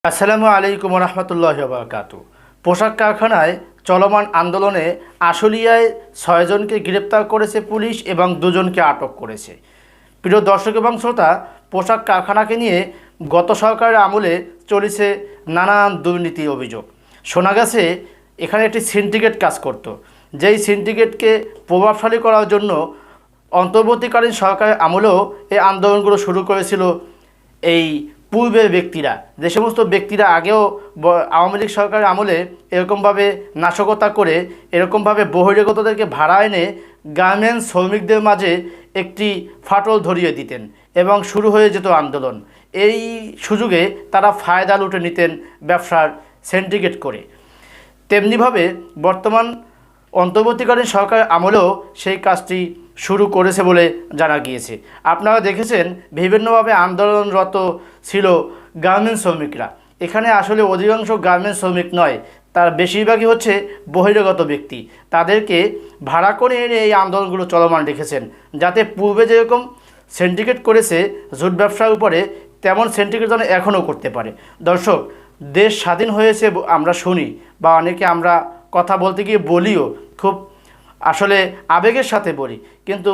আসসালামু আলাইকুম রহমতুল্লাহি ওয়া বারাকাতুহু। পোশাক কারখানায় চলমান আন্দোলনে আশুলিয়ায় ৬ জনকে গ্রেপ্তার করেছে পুলিশ এবং ২ জনকে আটক করেছে। প্রিয় দর্শক এবং শ্রোতা, পোশাক কারখানাকে নিয়ে গত সরকারের আমলে চলেছে নানান দুর্নীতি অভিযোগ। শোনা গেছে এখানে একটি সিন্ডিকেট কাজ করত, যেই সিন্ডিকেটকে প্রভাবশালী করার জন্য অন্তর্বর্তীকালীন সরকারের আমলেও এই আন্দোলনগুলো শুরু করেছিল এই পূর্বের ব্যক্তিরা। যে সমস্ত ব্যক্তিরা আগেও আওয়ামী লীগ সরকারের আমলে এরকমভাবে নাশকতা করে এরকমভাবে বহিরাগতদেরকে ভাড়া এনে গার্মেন্টস শ্রমিকদের মাঝে একটি ফাটল ধরিয়ে দিতেন এবং শুরু হয়ে যেত আন্দোলন। এই সুযোগে তারা ফায়দা লুটে নিতেন ব্যবসার সিন্ডিকেট করে। তেমনিভাবে বর্তমান অন্তর্বর্তীকালীন সরকার আমলেও সেই কাজটি শুরু করেছে বলে জানা গিয়েছে। আপনারা দেখেছেন বিভিন্নভাবে আন্দোলনরত ছিল গার্মেন্টস শ্রমিকরা। এখানে আসলে অধিকাংশ গার্মেন্টস শ্রমিক নয়, তার বেশিরভাগই হচ্ছে বহিরাগত ব্যক্তি। তাদেরকে ভাড়া করে এনে এই আন্দোলনগুলো চলমান রেখেছেন, যাতে পূর্বে যেরকম সিন্ডিকেট করেছে জুট ব্যবসার উপরে, তেমন সিন্ডিকেট যেন এখনও করতে পারে। দর্শক, দেশ স্বাধীন হয়েছে আমরা শুনি, বা অনেকে আমরা কথা বলতে গিয়ে বলিও, খুব আসলে আবেগের সাথে বলি। কিন্তু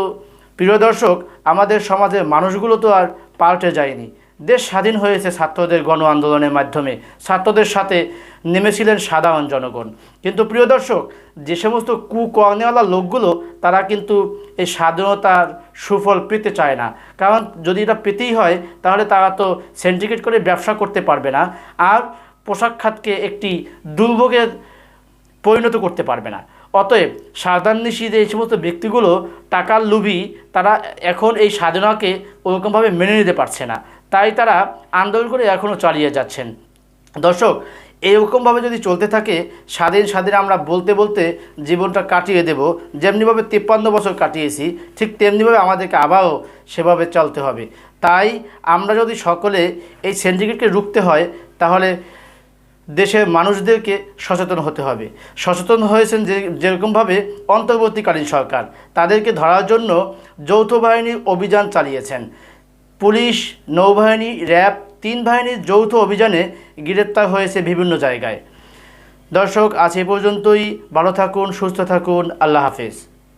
প্রিয় দর্শক, আমাদের সমাজের মানুষগুলো তো আর পাল্টে যায়নি। দেশ স্বাধীন হয়েছে ছাত্রদের গণ আন্দোলনের মাধ্যমে, ছাত্রদের সাথে নেমেছিলেন সাধারণ জনগণ। কিন্তু প্রিয় দর্শক, যে সমস্ত কুকর্মেওয়ালা লোকগুলো, তারা কিন্তু এই স্বাধীনতার সুফল পেতে চায় না। কারণ যদি এটা পেতেই হয়, তাহলে তারা তো সিন্ডিকেট করে ব্যবসা করতে পারবে না, আর পোশাক খাতকে একটি দুর্ভোগে পরিণত করতে পারবে না। অতএব স্বার্থান্বেষী যে এই সমস্ত ব্যক্তিগুলো টাকার লোভী, তারা এখন এই স্বাধীনতাকে ওরকমভাবে মেনে নিতে পারছে না, তাই তারা আন্দোলন করে এখনও চালিয়ে যাচ্ছেন। দর্শক, এইরকমভাবে যদি চলতে থাকে, স্বাধীন আমরা বলতে বলতে জীবনটা কাটিয়ে দেব। যেমনিভাবে 53 বছর কাটিয়েছি, ঠিক তেমনিভাবে আমাদেরকে আবারও সেভাবে চলতে হবে। তাই আমরা যদি সকলে এই সিন্ডিকেটকে রুখতে হয়, তাহলে দেশের মানুষদেরকে সচেতন হতে হবে। সচেতন হয়েছেন যেরকমভাবে অন্তর্বর্তীকালীন সরকার, তাদেরকে ধরার জন্য যৌথ বাহিনীর অভিযান চালিয়েছেন। পুলিশ, নৌবাহিনী, র্যাব, 3 বাহিনীর যৌথ অভিযানে গ্রেপ্তার হয়েছে বিভিন্ন জায়গায়। দর্শক, আজ এ পর্যন্তই। ভালো থাকুন, সুস্থ থাকুন। আল্লাহ হাফেজ।